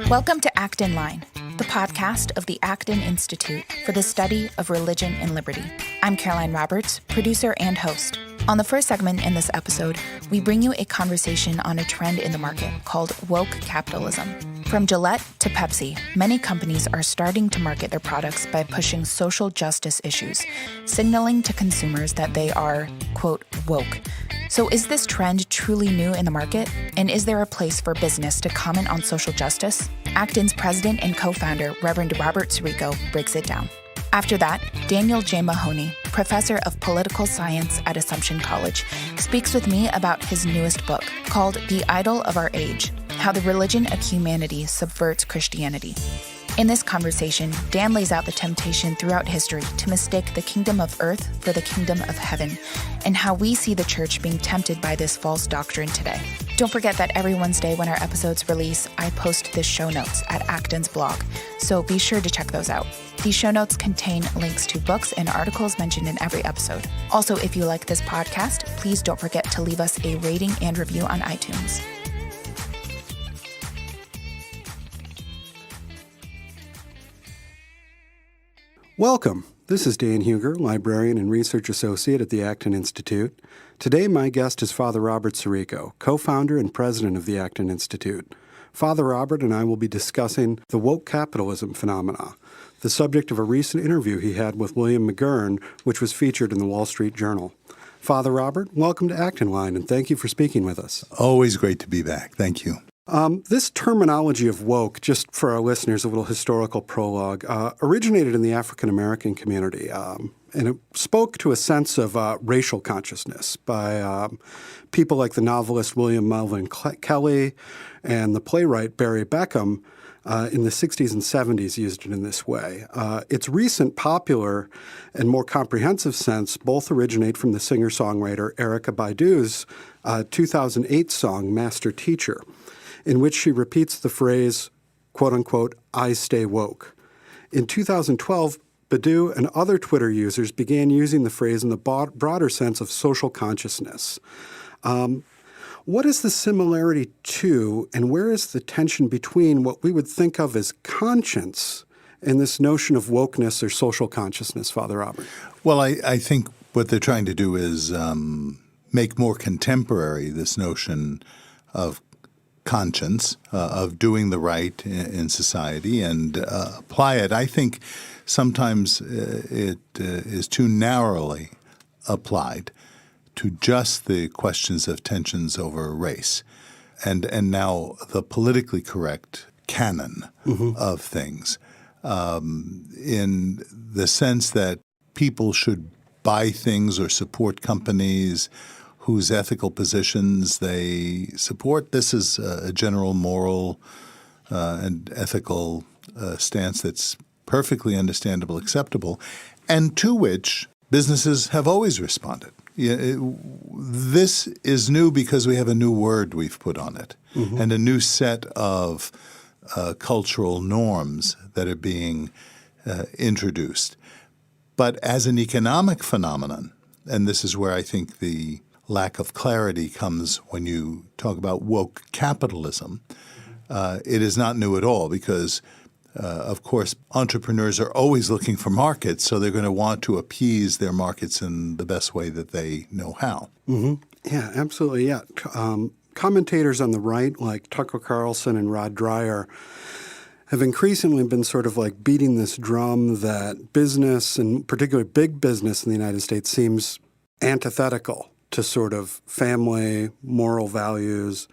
Welcome to Acton Line, the podcast of the Acton Institute for the Study of Religion and Liberty. I'm Caroline Roberts, producer and host. On the first segment in this episode, we bring you a conversation on a trend in the market called woke capitalism. From Gillette to Pepsi, many companies are starting to market their products by pushing social justice issues, signaling to consumers that they are, quote, woke. So is this trend truly new in the market? And is there a place for business to comment on social justice? Acton's president and co-founder, Reverend Robert Sirico, breaks it down. After that, Daniel J Mahoney, professor of political science at Assumption College, speaks with me about his newest book called The Idol of Our Age: How the Religion of Humanity Subverts Christianity. In this conversation, Dan lays out the temptation throughout history to mistake the kingdom of earth for the kingdom of heaven, and how we see the church being tempted by this false doctrine today. Don't forget that every Wednesday when our episodes release, I post the show notes at Acton's blog, so be sure to check those out. These show notes contain links to books and articles mentioned in every episode. Also, if you like this podcast, please don't forget to leave us a rating and review on iTunes. Welcome. This is Dan Huger, librarian and research associate at the Acton Institute. Today, my guest is Father Robert Sirico, co-founder and president of the Acton Institute. Father Robert and I will be discussing the woke capitalism phenomena, the subject of a recent interview he had with William McGurn, which was featured in the Wall Street Journal. Father Robert, welcome to Acton Line, and thank you for speaking with us. Always great to be back. Thank you. This terminology of woke, just for our listeners, a little historical prologue, originated in the African-American community, and it spoke to a sense of racial consciousness by people like the novelist William Melvin Kelly and the playwright Barry Beckham in the 60s and 70s used it in this way. Its recent popular and more comprehensive sense both originate from the singer-songwriter Erykah Badu's 2008 song, Master Teacher, in which she repeats the phrase, quote-unquote, I stay woke. In 2012, Badu and other Twitter users began using the phrase in the broader sense of social consciousness. What is the similarity to, and where is the tension between what we would think of as conscience and this notion of wokeness or social consciousness, Father Robert? Well, I think what they're trying to do is make more contemporary this notion of conscience, of doing the right in society and apply it. I think sometimes it is too narrowly applied to just the questions of tensions over race and now the politically correct canon of things in the sense that people should buy things or support companies whose ethical positions they support. This is a general moral and ethical stance that's perfectly understandable, acceptable, and to which businesses have always responded. This is new because we have a new word we've put on it and a new set of cultural norms that are being introduced. But as an economic phenomenon, and this is where I think the lack of clarity comes when you talk about woke capitalism. It is not new at all because, of course, entrepreneurs are always looking for markets, so they're going to want to appease their markets in the best way that they know how. Yeah, absolutely, yeah. Commentators on the right, like Tucker Carlson and Rod Dreher, have increasingly been sort of like beating this drum that business, and particularly big business in the United States, seems antithetical to sort of family, moral values,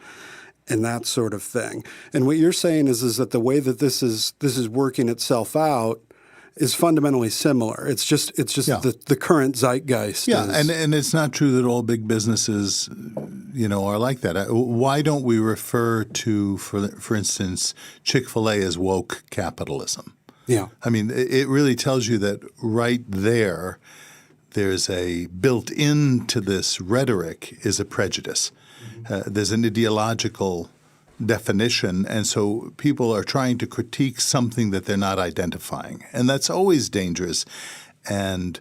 and that sort of thing. And what you're saying is that the way that this is working itself out is fundamentally similar. It's just the current zeitgeist. Yeah, and it's not true that all big businesses, are like that. Why don't we refer to, for instance, Chick-fil-A as woke capitalism? Yeah. I mean, it really tells you that right there, there's a built into this rhetoric is a prejudice. There's an ideological definition, and so people are trying to critique something that they're not identifying. And that's always dangerous. And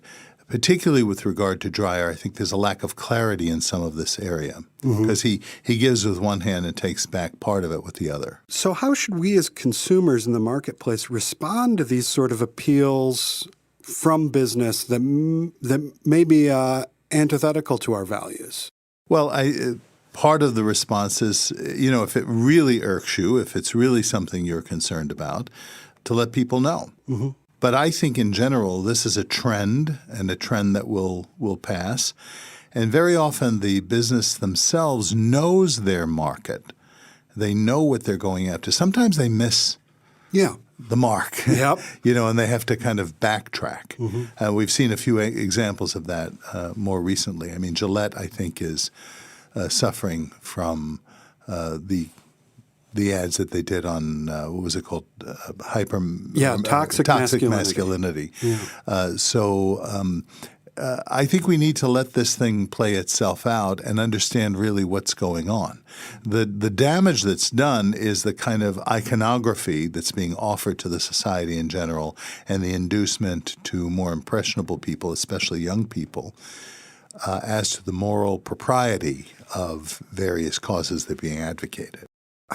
particularly with regard to Dreyer, I think there's a lack of clarity in some of this area because he gives with one hand and takes back part of it with the other. So how should we as consumers in the marketplace respond to these sort of appeals from business that may be antithetical to our values? Well, part of the response is, if it really irks you, if it's really something you're concerned about, to let people know. Mm-hmm. But I think in general this is a trend and a trend that will pass. And very often the business themselves knows their market. They know what they're going after. Sometimes they miss the mark, Yep. And they have to kind of backtrack. Mm-hmm. We've seen a few examples of that more recently. I mean, Gillette, I think, is suffering from the ads that they did on what was it called? Toxic masculinity. Yeah. I think we need to let this thing play itself out and understand really what's going on. The damage that's done is the kind of iconography that's being offered to the society in general and the inducement to more impressionable people, especially young people, as to the moral propriety of various causes that are being advocated.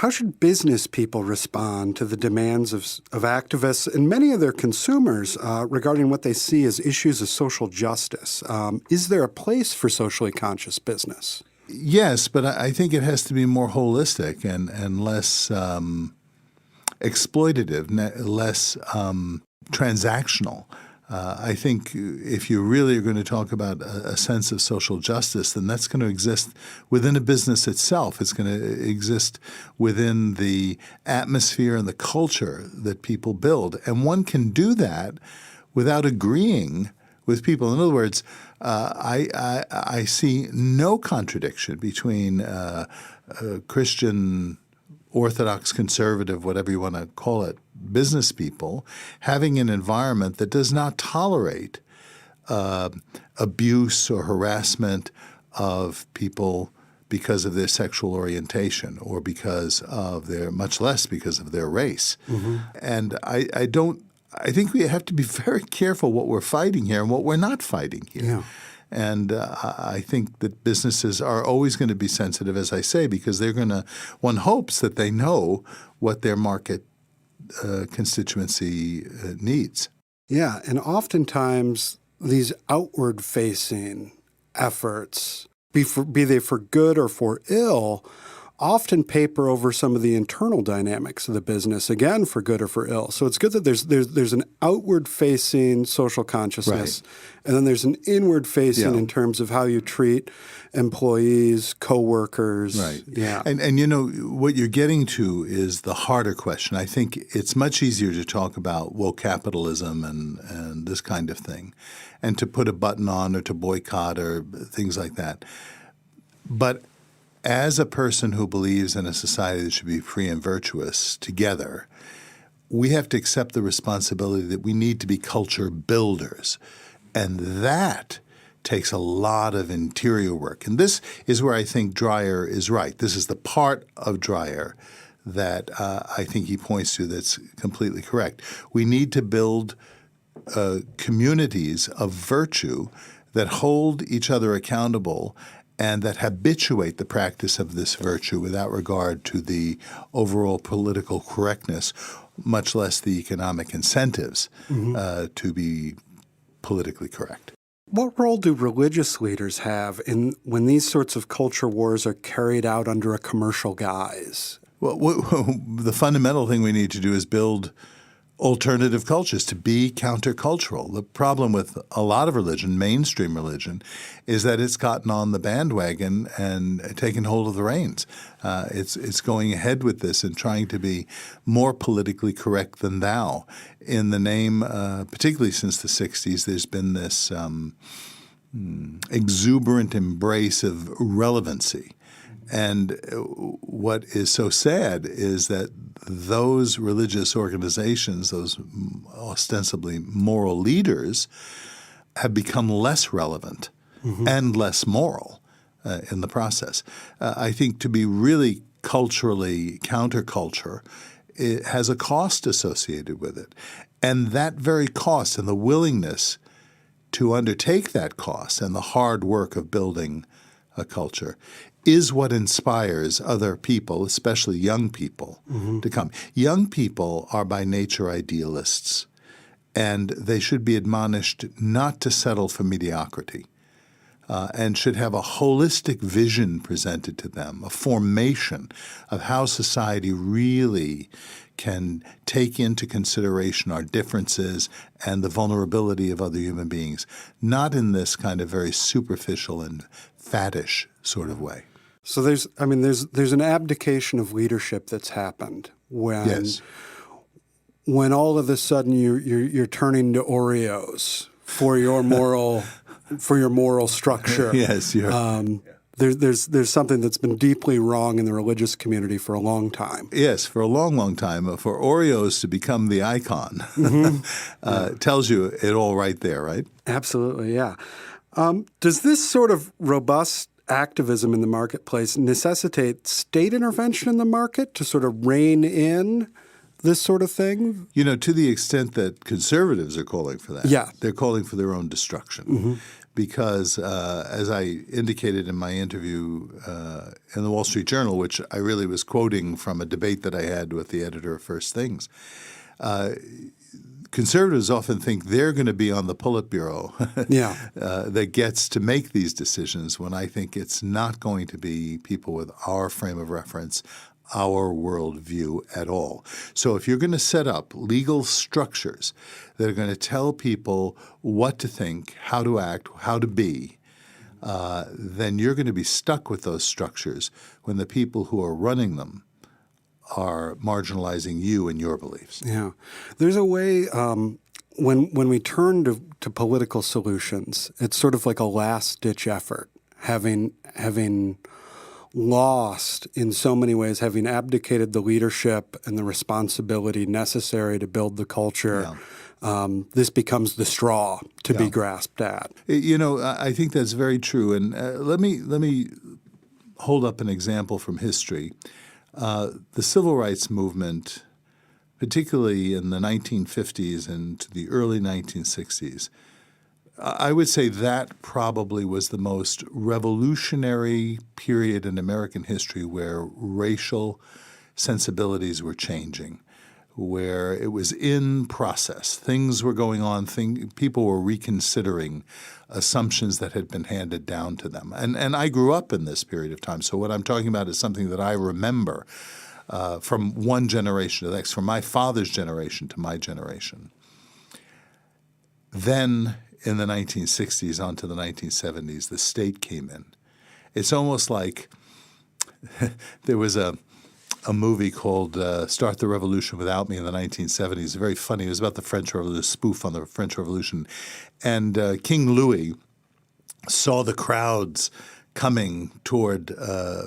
How should business people respond to the demands of activists and many of their consumers regarding what they see as issues of social justice? Is there a place for socially conscious business? Yes, but I think it has to be more holistic and less exploitative, less transactional. I think if you really are going to talk about a sense of social justice, then that's going to exist within a business itself. It's going to exist within the atmosphere and the culture that people build. And one can do that without agreeing with people. In other words, I see no contradiction between Christian, Orthodox, conservative, whatever you want to call it, business people having an environment that does not tolerate abuse or harassment of people because of their sexual orientation or because of much less because of their race. Mm-hmm. And I think we have to be very careful what we're fighting here and what we're not fighting here. Yeah. And I think that businesses are always going to be sensitive, as I say, because one hopes that they know what their market constituency needs. Yeah, and oftentimes these outward-facing efforts, be they for good or for ill, often paper over some of the internal dynamics of the business, again, for good or for ill. So it's good that there's an outward-facing social consciousness, right, and then there's an inward-facing in terms of how you treat employees, coworkers. Right. Yeah. And what you're getting to is the harder question. I think it's much easier to talk about woke capitalism and this kind of thing and to put a button on or to boycott or things like that. But as a person who believes in a society that should be free and virtuous together, we have to accept the responsibility that we need to be culture builders. And that takes a lot of interior work. And this is where I think Dreyer is right. This is the part of Dreyer that I think he points to that's completely correct. We need to build communities of virtue that hold each other accountable and that habituate the practice of this virtue without regard to the overall political correctness, much less the economic incentives to be politically correct. What role do religious leaders have when these sorts of culture wars are carried out under a commercial guise? Well, the fundamental thing we need to do is build alternative cultures, to be countercultural. The problem with a lot of religion, mainstream religion, is that it's gotten on the bandwagon and taken hold of the reins. It's going ahead with this and trying to be more politically correct than thou. In the name, particularly since the 60s, there's been this exuberant embrace of relevancy. And what is so sad is that those religious organizations, those ostensibly moral leaders, have become less relevant and less moral in the process. I think to be really culturally counterculture, it has a cost associated with it. And that very cost and the willingness to undertake that cost and the hard work of building a culture is what inspires other people, especially young people, to come. Young people are by nature idealists, and they should be admonished not to settle for mediocrity. And should have a holistic vision presented to them, a formation of how society really can take into consideration our differences and the vulnerability of other human beings, not in this kind of very superficial and faddish sort of way. So there's an abdication of leadership that's happened when all of a sudden you're turning to Oreos for your moral structure. Yes, there's something that's been deeply wrong in the religious community for a long time. Yes, for a long, long time. For Oreos to become the icon tells you it all right there, right? Absolutely, yeah. Does this sort of robust activism in the marketplace necessitate state intervention in the market to sort of rein in this sort of thing? You know, to the extent that conservatives are calling for that, they're calling for their own destruction. Because as I indicated in my interview in the Wall Street Journal, which I really was quoting from a debate that I had with the editor of First Things, conservatives often think they're going to be on the Politburo that gets to make these decisions, when I think it's not going to be people with our frame of reference, our worldview at all. So if you're going to set up legal structures that are going to tell people what to think, how to act, how to be, then you're going to be stuck with those structures when the people who are running them are marginalizing you and your beliefs. Yeah. There's a way when we turn to political solutions, it's sort of like a last-ditch effort, having lost in so many ways, having abdicated the leadership and the responsibility necessary to build the culture. This becomes the straw to be grasped at. You know, I think that's very true. And let me hold up an example from history. The civil rights movement, particularly in the 1950s and to the early 1960s, I would say that probably was the most revolutionary period in American history where racial sensibilities were changing, where it was in process. Things were going on. People were reconsidering assumptions that had been handed down to them. And I grew up in this period of time. So what I'm talking about is something that I remember from one generation to the next, from my father's generation to my generation. Then in the 1960s onto the 1970s, the state came in. It's almost like there was a movie called Start the Revolution Without Me in the 1970s. Very funny. It was about the French Revolution, a spoof on the French Revolution. And King Louis saw the crowds coming toward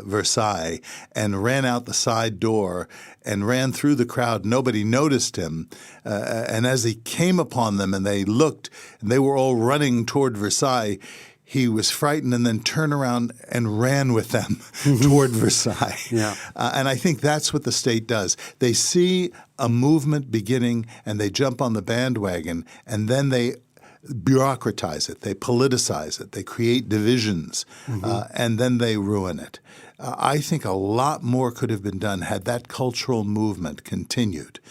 Versailles and ran out the side door and ran through the crowd. Nobody noticed him. And as he came upon them and they looked and they were all running toward Versailles, he was frightened and then turned around and ran with them toward Versailles. And I think that's what the state does. They see a movement beginning and they jump on the bandwagon, and then they bureaucratize it, they politicize it, they create divisions, and then they ruin it. I think a lot more could have been done had that cultural movement continued,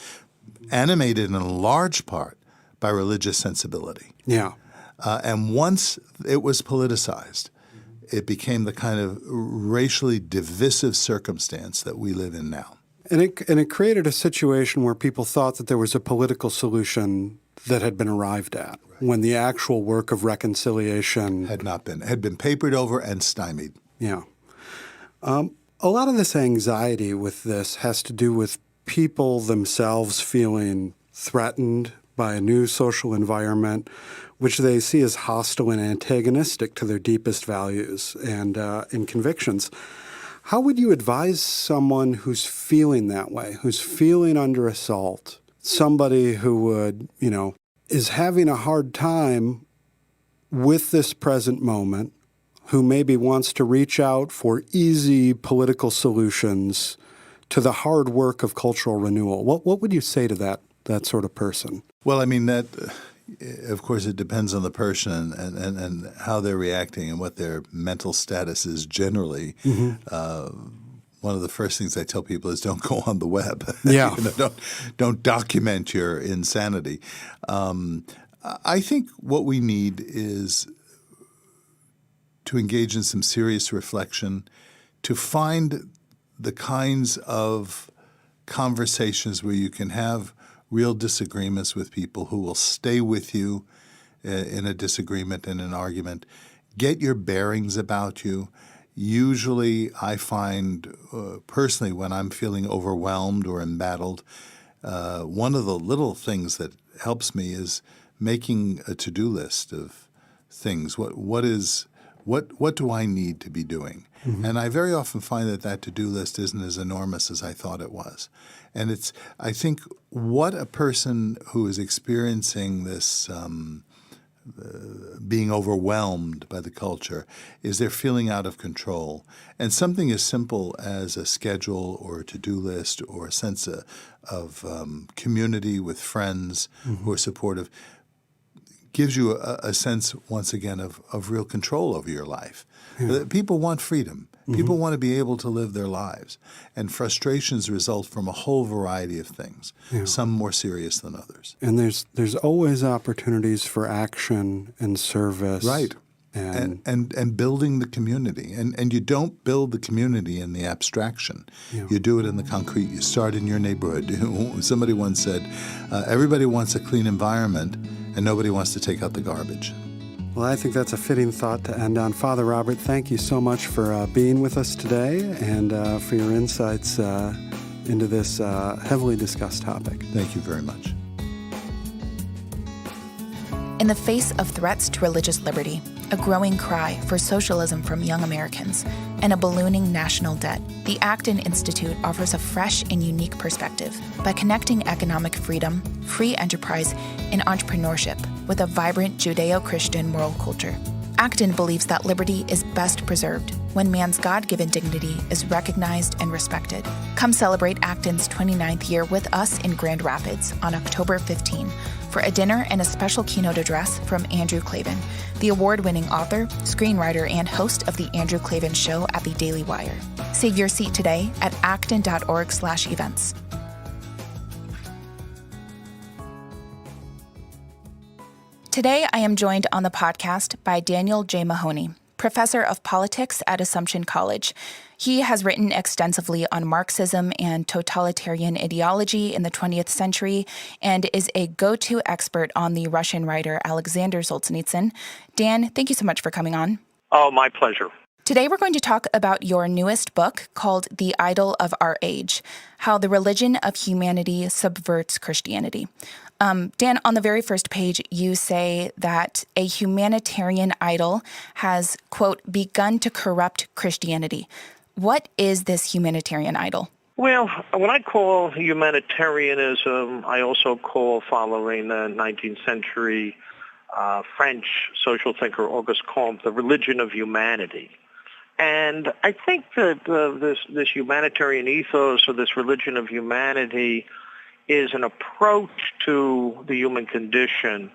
animated in large part by religious sensibility. And once it was politicized, it became the kind of racially divisive circumstance that we live in now. And it created a situation where people thought that there was a political solution that had been arrived at, when the actual work of reconciliation had been papered over and stymied. A lot of this anxiety with this has to do with people themselves feeling threatened by a new social environment, which they see as hostile and antagonistic to their deepest values and convictions. How would you advise someone who's feeling that way, who's feeling under assault, somebody who would, is having a hard time with this present moment, who maybe wants to reach out for easy political solutions to the hard work of cultural renewal? What would you say to that sort of person? Well, I mean, that of course, it depends on the person and how they're reacting and what their mental status is generally. One of the first things I tell people is don't go on the web. Yeah. Don't document your insanity. I think what we need is to engage in some serious reflection, to find the kinds of conversations where you can have real disagreements with people who will stay with you in a disagreement, in an argument, get your bearings about you. Usually I find personally when I'm feeling overwhelmed or embattled, one of the little things that helps me is making a to-do list of things. What do I need to be doing? And I very often find that to-do list isn't as enormous as I thought it was. And I think what a person who is experiencing this being overwhelmed by the culture is they're feeling out of control. And something as simple as a schedule or a to-do list or a sense of community with friends who are supportive gives you a sense, once again, of real control over your life. Yeah. People want freedom. People want to be able to live their lives. And frustrations result from a whole variety of things, some more serious than others. And there's always opportunities for action and service. Right. And building the community. And you don't build the community in the abstraction. Yeah. You do it in the concrete. You start in your neighborhood. Somebody once said, everybody wants a clean environment and nobody wants to take out the garbage. Well, I think that's a fitting thought to end on. Father Robert, thank you so much for being with us today and for your insights into this heavily discussed topic. Thank you very much. In the face of threats to religious liberty, a growing cry for socialism from young Americans, and a ballooning national debt, the Acton Institute offers a fresh and unique perspective by connecting economic freedom, free enterprise, and entrepreneurship with a vibrant Judeo-Christian moral culture. Acton believes that liberty is best preserved when man's God-given dignity is recognized and respected. Come celebrate Acton's 29th year with us in Grand Rapids on October 15 for a dinner and a special keynote address from Andrew Klavan, the award-winning author, screenwriter, and host of The Andrew Klavan Show at the Daily Wire. Save your seat today at acton.org/events. Today, I am joined on the podcast by Daniel J. Mahoney, professor of politics at Assumption College. He has written extensively on Marxism and totalitarian ideology in the 20th century and is a go-to expert on the Russian writer Alexander Solzhenitsyn. Dan, thank you so much for coming on. Oh, my pleasure. Today, we're going to talk about your newest book called The Idol of Our Age, How the Religion of Humanity Subverts Christianity. Dan, on the very first page, you say that a humanitarian idol has, quote, begun to corrupt Christianity. What is this humanitarian idol? Well, what I call humanitarianism, I also call, following the 19th century French social thinker Auguste Comte, the religion of humanity. And I think that this humanitarian ethos or this religion of humanity is an approach to the human condition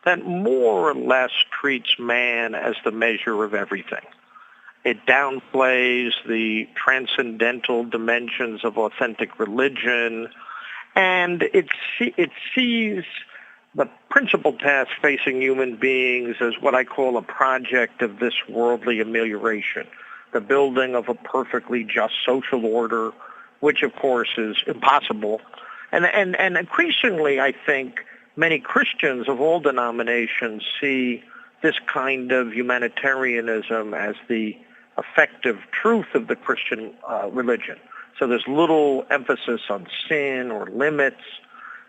that more or less treats man as the measure of everything. It downplays the transcendental dimensions of authentic religion, and it sees the principal task facing human beings as what I call a project of this worldly amelioration, the building of a perfectly just social order, which of course is impossible. And increasingly, I think, many Christians of all denominations see this kind of humanitarianism as the effective truth of the Christian religion. So there's little emphasis on sin or limits.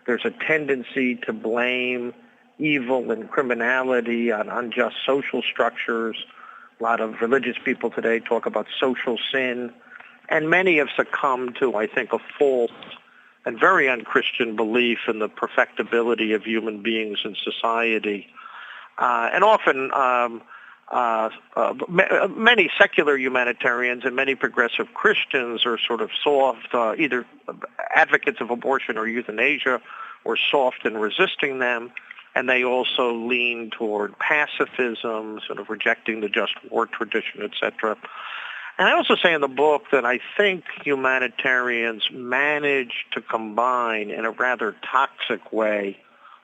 There's a tendency to blame evil and criminality on unjust social structures. A lot of religious people today talk about social sin. And many have succumbed to, I think, a false and very unchristian belief in the perfectibility of human beings in society. And often many secular humanitarians and many progressive Christians are sort of soft, either advocates of abortion or euthanasia, or soft in resisting them. And they also lean toward pacifism, sort of rejecting the just war tradition, etc. And I also say in the book that I think humanitarians manage to combine in a rather toxic way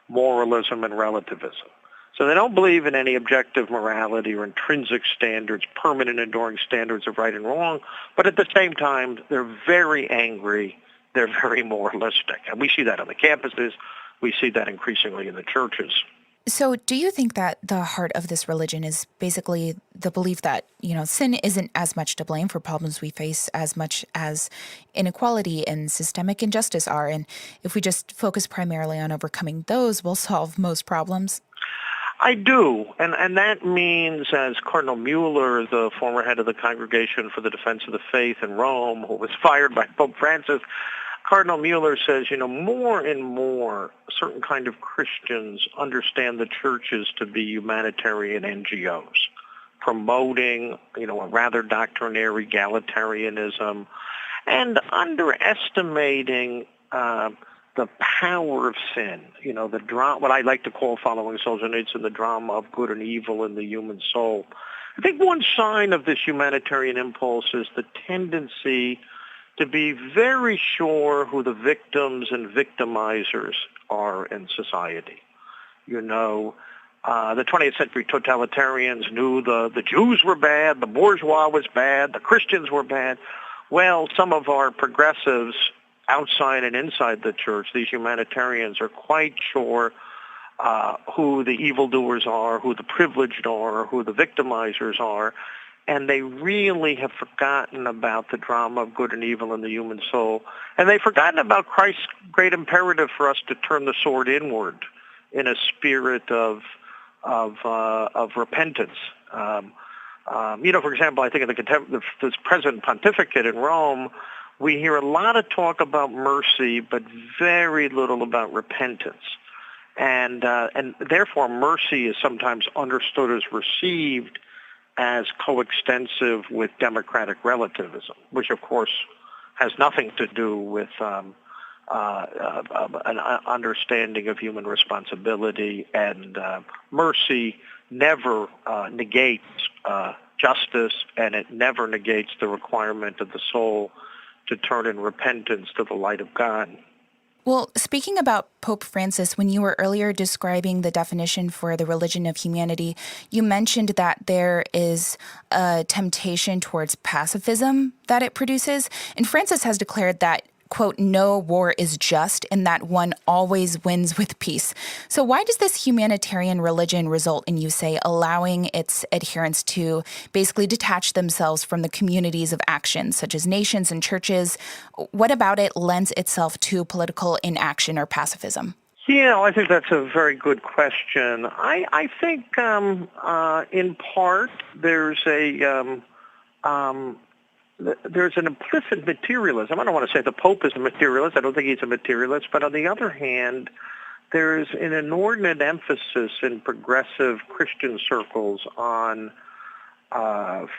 moralism and relativism. So they don't believe in any objective morality or intrinsic standards, permanent enduring standards of right and wrong, but at the same time, they're very angry, they're very moralistic. And we see that on the campuses, we see that increasingly in the churches. So do you think that the heart of this religion is basically the belief that, sin isn't as much to blame for problems we face as much as inequality and systemic injustice are, and if we just focus primarily on overcoming those, we'll solve most problems? I do, and that means, as Cardinal Mueller, the former head of the Congregation for the Defense of the Faith in Rome, who was fired by Pope Francis, Cardinal Mueller says, more and more certain kind of Christians understand the churches to be humanitarian NGOs, promoting, a rather doctrinary egalitarianism, and underestimating the power of sin, the drama, what I like to call, following Solzhenitsyn, the drama of good and evil in the human soul. I think one sign of this humanitarian impulse is the tendency to be very sure who the victims and victimizers are in society. The 20th century totalitarians knew the Jews were bad, the bourgeois was bad, the Christians were bad. Well, some of our progressives outside and inside the church, these humanitarians, are quite sure who the evildoers are, who the privileged are, who the victimizers are, and they really have forgotten about the drama of good and evil in the human soul, and they've forgotten about Christ's great imperative for us to turn the sword inward in a spirit of repentance. For example, I think in this present pontificate in Rome, we hear a lot of talk about mercy, but very little about repentance. And therefore, mercy is sometimes understood as received as coextensive with democratic relativism, which, of course, has nothing to do with an understanding of human responsibility. And mercy never negates justice, and it never negates the requirement of the soul to turn in repentance to the light of God. Well, speaking about Pope Francis, when you were earlier describing the definition for the religion of humanity, you mentioned that there is a temptation towards pacifism that it produces. And Francis has declared that, quote, no war is just, and that one always wins with peace. So why does this humanitarian religion result in, you say, allowing its adherents to basically detach themselves from the communities of action, such as nations and churches? What about it lends itself to political inaction or pacifism? I think that's a very good question. I think in part there's an implicit materialism. I don't want to say the Pope is a materialist. I don't think he's a materialist. But on the other hand, there's an inordinate emphasis in progressive Christian circles on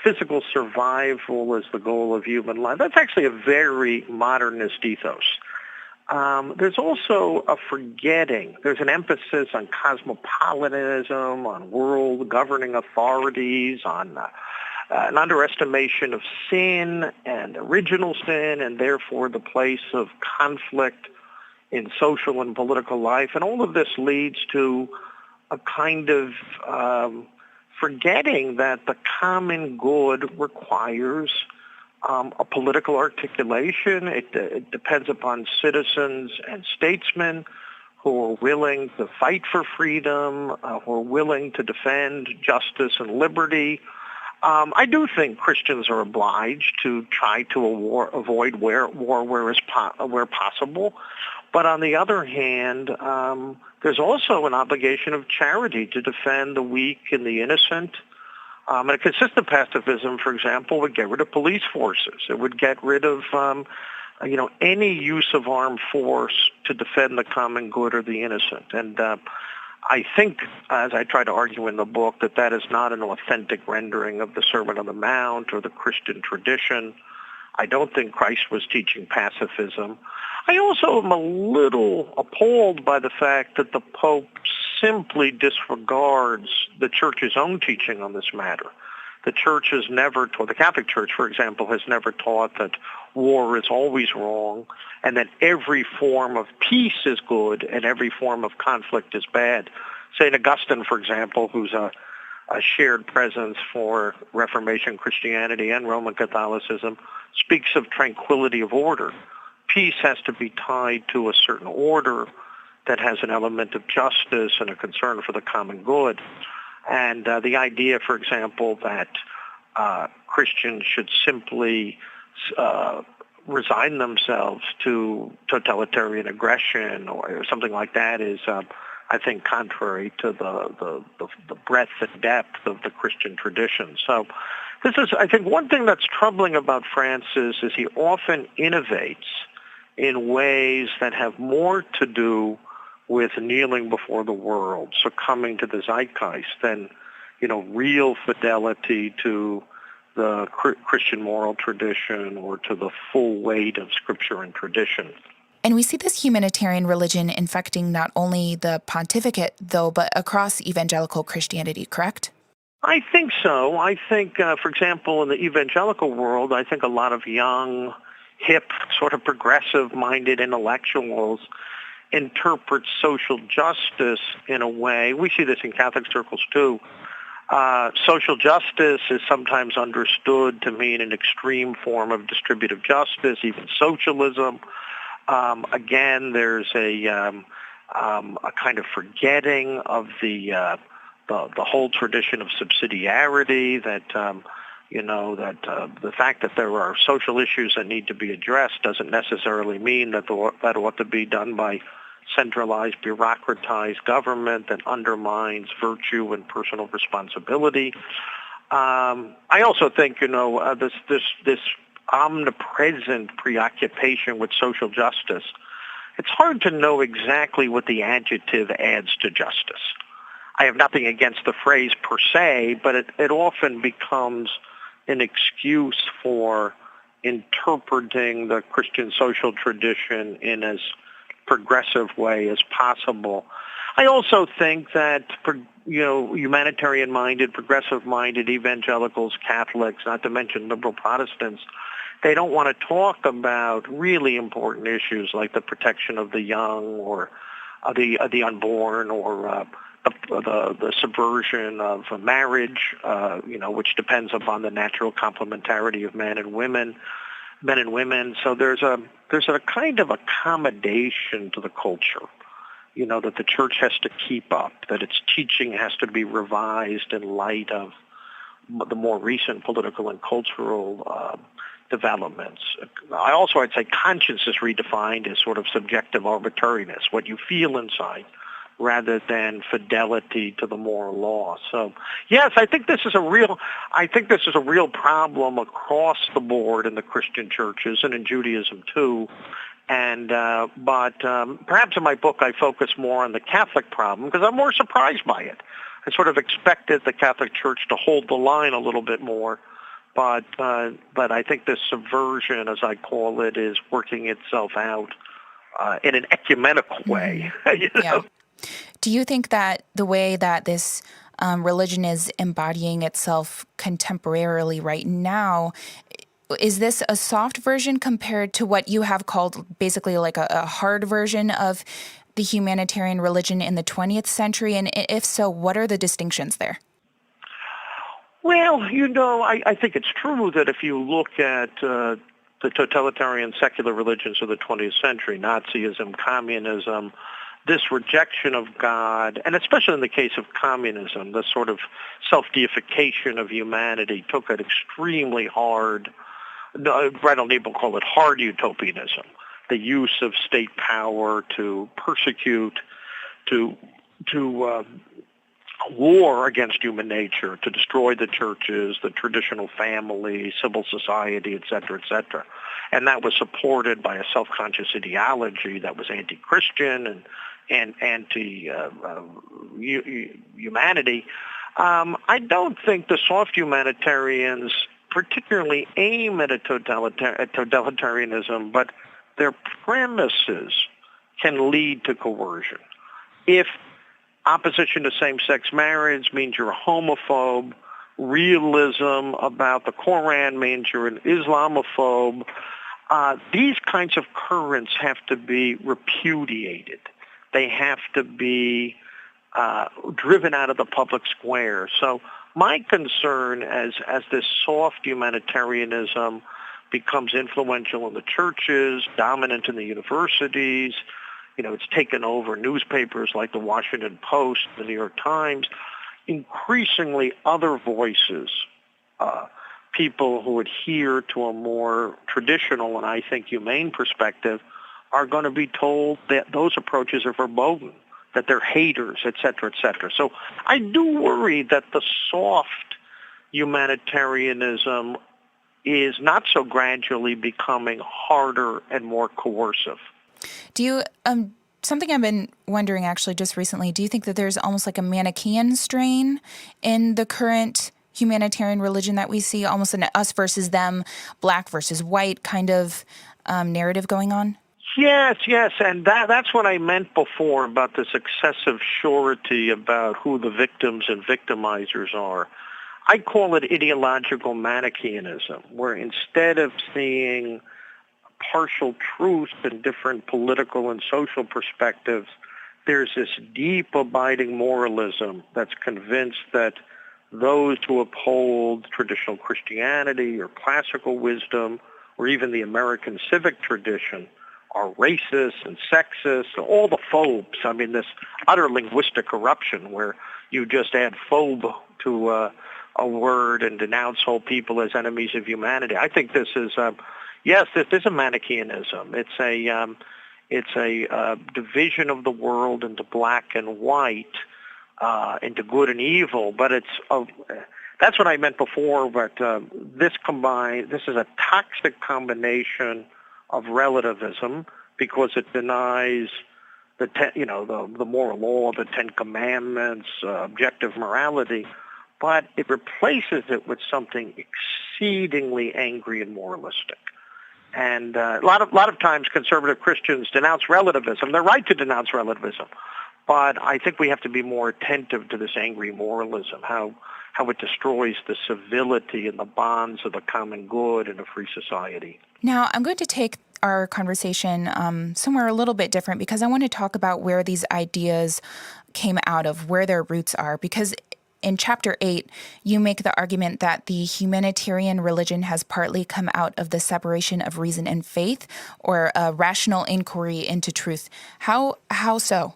physical survival as the goal of human life. That's actually a very modernist ethos. There's also a forgetting. There's an emphasis on cosmopolitanism, on world governing authorities, on an underestimation of sin and original sin, and therefore the place of conflict in social and political life. And all of this leads to a kind of forgetting that the common good requires a political articulation. It depends upon citizens and statesmen who are willing to fight for freedom, who are willing to defend justice and liberty. I do think Christians are obliged to try to avoid war where possible. But on the other hand, there's also an obligation of charity to defend the weak and the innocent. And a consistent pacifism, for example, would get rid of police forces. It would get rid of any use of armed force to defend the common good or the innocent. And I think, as I try to argue in the book, that is not an authentic rendering of the Sermon on the Mount or the Christian tradition. I don't think Christ was teaching pacifism. I also am a little appalled by the fact that the Pope simply disregards the Church's own teaching on this matter. The Church has never taught, the Catholic Church, for example, has never taught that war is always wrong and that every form of peace is good and every form of conflict is bad. St. Augustine, for example, who's a shared presence for Reformation Christianity and Roman Catholicism, speaks of tranquility of order. Peace has to be tied to a certain order that has an element of justice and a concern for the common good. And the idea, for example, that Christians should simply resign themselves to totalitarian aggression or something like that is, I think, contrary to the breadth and depth of the Christian tradition. So this is, I think, one thing that's troubling about Francis is he often innovates in ways that have more to do with kneeling before the world, succumbing to the zeitgeist, than, real fidelity to the Christian moral tradition or to the full weight of Scripture and tradition. And we see this humanitarian religion infecting not only the pontificate, though, but across evangelical Christianity, correct? I think so. I think, for example, in the evangelical world, I think a lot of young, hip, sort of progressive-minded intellectuals interpret social justice in a way, we see this in Catholic circles too. Social justice is sometimes understood to mean an extreme form of distributive justice, even socialism. Again, there's a kind of forgetting of the whole tradition of subsidiarity, that the fact that there are social issues that need to be addressed doesn't necessarily mean that that ought to be done by centralized, bureaucratized government that undermines virtue and personal responsibility. I also think, this omnipresent preoccupation with social justice, it's hard to know exactly what the adjective adds to justice. I have nothing against the phrase per se, but it often becomes an excuse for interpreting the Christian social tradition in as progressive way as possible. I also think that, humanitarian-minded, progressive-minded evangelicals, Catholics, not to mention liberal Protestants, they don't want to talk about really important issues like the protection of the young or the unborn or the subversion of marriage, which depends upon the natural complementarity of men and women. So there's a kind of accommodation to the culture, that the church has to keep up, that its teaching has to be revised in light of the more recent political and cultural developments. I'd say conscience is redefined as sort of subjective arbitrariness, what you feel inside, rather than fidelity to the moral law. So, yes, I think this is a real problem across the board in the Christian churches and in Judaism too. And but perhaps in my book I focus more on the Catholic problem because I'm more surprised by it. I sort of expected the Catholic Church to hold the line a little bit more, but I think this subversion, as I call it, is working itself out in an ecumenical way. Yeah. Do you think that the way that this religion is embodying itself contemporarily right now, is this a soft version compared to what you have called basically like a hard version of the humanitarian religion in the 20th century? And if so, what are the distinctions there? Well, I think it's true that if you look at the totalitarian secular religions of the 20th century, Nazism, communism, this rejection of God, and especially in the case of communism, this sort of self-deification of humanity took it extremely hard. Brettel Niebel called it hard utopianism, the use of state power to persecute, to war against human nature, to destroy the churches, the traditional family, civil society, et cetera, et cetera. And that was supported by a self-conscious ideology that was anti-Christian and anti-humanity. I don't think the soft humanitarians particularly aim at totalitarianism, but their premises can lead to coercion. If Opposition to same-sex marriage means you're a homophobe. Realism about the Koran means you're an Islamophobe. These kinds of currents have to be repudiated. They have to be driven out of the public square. So my concern as this soft humanitarianism becomes influential in the churches, dominant in the universities, it's taken over newspapers like the Washington Post, the New York Times, increasingly other voices, people who adhere to a more traditional and I think humane perspective are going to be told that those approaches are verboten, that they're haters, et cetera, et cetera. So I do worry that the soft humanitarianism is not so gradually becoming harder and more coercive. Do you, something I've been wondering actually just recently, do you think that there's almost like a Manichean strain in the current humanitarian religion that we see, almost an us versus them, black versus white kind of narrative going on? Yes, and that's what I meant before about this excessive surety about who the victims and victimizers are. I call it ideological Manicheanism, where instead of seeing partial truth in different political and social perspectives, there's this deep abiding moralism that's convinced that those who uphold traditional Christianity or classical wisdom or even the American civic tradition are racist and sexist, all the phobes. I mean, this utter linguistic corruption where you just add phobe to a word and denounce whole people as enemies of humanity. I think this is, yes, this is a Manicheanism. It's a division of the world into black and white, into good and evil. But that's what I meant before. But this is a toxic combination of relativism because it denies the moral law, the Ten Commandments, objective morality, but it replaces it with something exceedingly angry and moralistic. And a lot of times conservative Christians denounce relativism. They're right to denounce relativism, but I think we have to be more attentive to this angry moralism, how it destroys the civility and the bonds of the common good in a free society. Now, I'm going to take our conversation somewhere a little bit different because I want to talk about where these ideas came out of, where their roots are, because in Chapter 8, you make the argument that the humanitarian religion has partly come out of the separation of reason and faith, or a rational inquiry into truth. How so?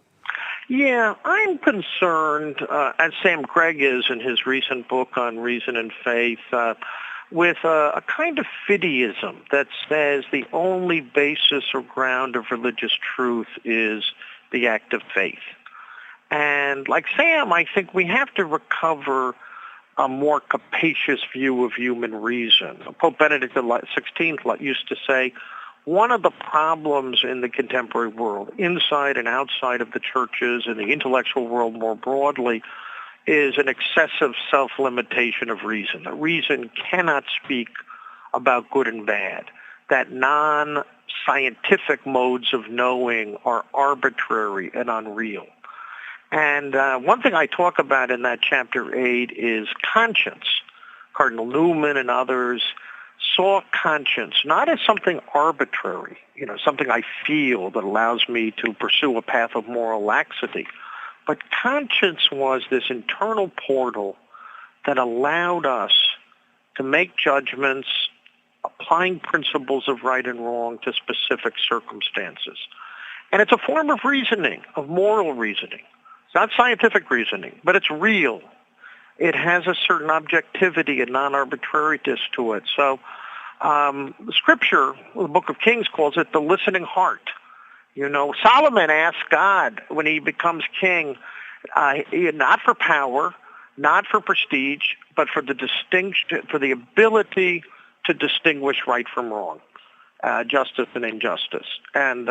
Yeah, I'm concerned, as Sam Craig is in his recent book on reason and faith, with a kind of fideism that says the only basis or ground of religious truth is the act of faith. And like Sam, I think we have to recover a more capacious view of human reason. Pope Benedict XVI used to say, one of the problems in the contemporary world, inside and outside of the churches and the intellectual world more broadly, is an excessive self-limitation of reason. That reason cannot speak about good and bad. That non-scientific modes of knowing are arbitrary and unreal. And one thing I talk about in that Chapter 8 is conscience. Cardinal Newman and others saw conscience not as something arbitrary, something I feel that allows me to pursue a path of moral laxity, but conscience was this internal portal that allowed us to make judgments applying principles of right and wrong to specific circumstances. And it's a form of reasoning, of moral reasoning. It's not scientific reasoning, but it's real. It has a certain objectivity and non-arbitrariness to it. So Scripture, the Book of Kings, calls it the listening heart. Solomon asked God when he becomes king, not for power, not for prestige, but for the ability to distinguish right from wrong, justice and injustice. And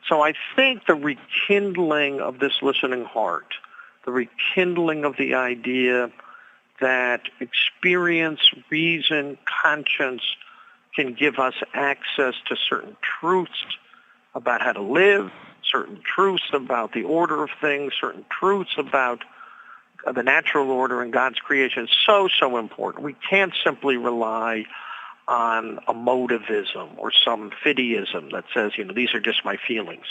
so I think the rekindling of this listening heart, the rekindling of the idea that experience, reason, conscience can give us access to certain truths about how to live, certain truths about the order of things, certain truths about the natural order and God's creation is so important. We can't simply rely on emotivism or some fideism that says, these are just my feelings.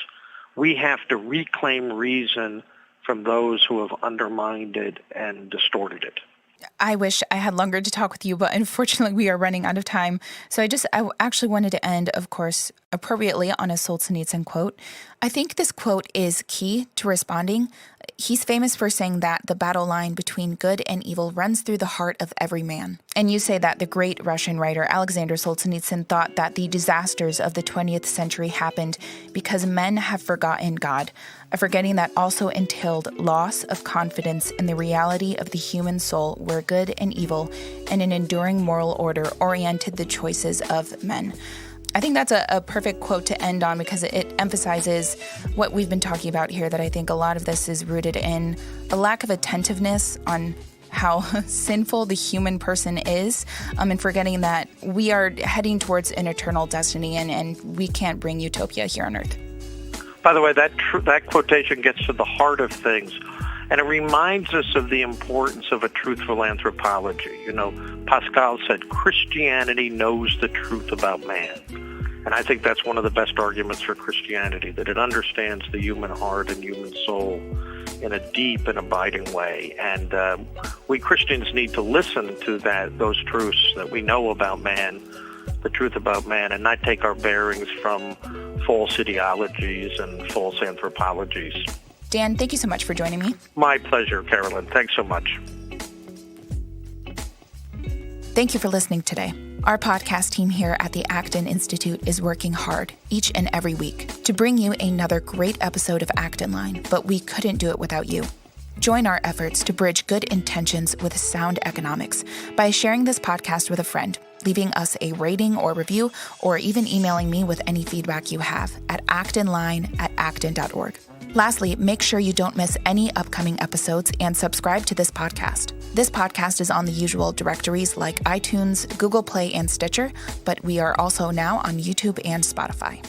We have to reclaim reason from those who have undermined it and distorted it. I wish I had longer to talk with you, but unfortunately we are running out of time. So I actually wanted to end, of course, appropriately on a Solzhenitsyn quote. I think this quote is key to responding. He's famous for saying that the battle line between good and evil runs through the heart of every man. And you say that the great Russian writer Alexander Solzhenitsyn thought that the disasters of the 20th century happened because men have forgotten God, a forgetting that also entailed loss of confidence in the reality of the human soul, where good and evil and an enduring moral order oriented the choices of men. I think that's a perfect quote to end on, because it emphasizes what we've been talking about here, that I think a lot of this is rooted in a lack of attentiveness on how sinful the human person is, and forgetting that we are heading towards an eternal destiny, and we can't bring utopia here on earth. By the way, that quotation gets to the heart of things, and it reminds us of the importance of a truthful anthropology. Pascal said, Christianity knows the truth about man. And I think that's one of the best arguments for Christianity, that it understands the human heart and human soul in a deep and abiding way. And we Christians need to listen to those truths that we know about man, the truth about man, and not take our bearings from false ideologies and false anthropologies. Dan, thank you so much for joining me. My pleasure, Carolyn. Thanks so much. Thank you for listening today. Our podcast team here at the Acton Institute is working hard each and every week to bring you another great episode of Acton Line, but we couldn't do it without you. Join our efforts to bridge good intentions with sound economics by sharing this podcast with a friend, leaving us a rating or review, or even emailing me with any feedback you have at actonline@acton.org. Lastly, make sure you don't miss any upcoming episodes and subscribe to this podcast. This podcast is on the usual directories like iTunes, Google Play, and Stitcher, but we are also now on YouTube and Spotify.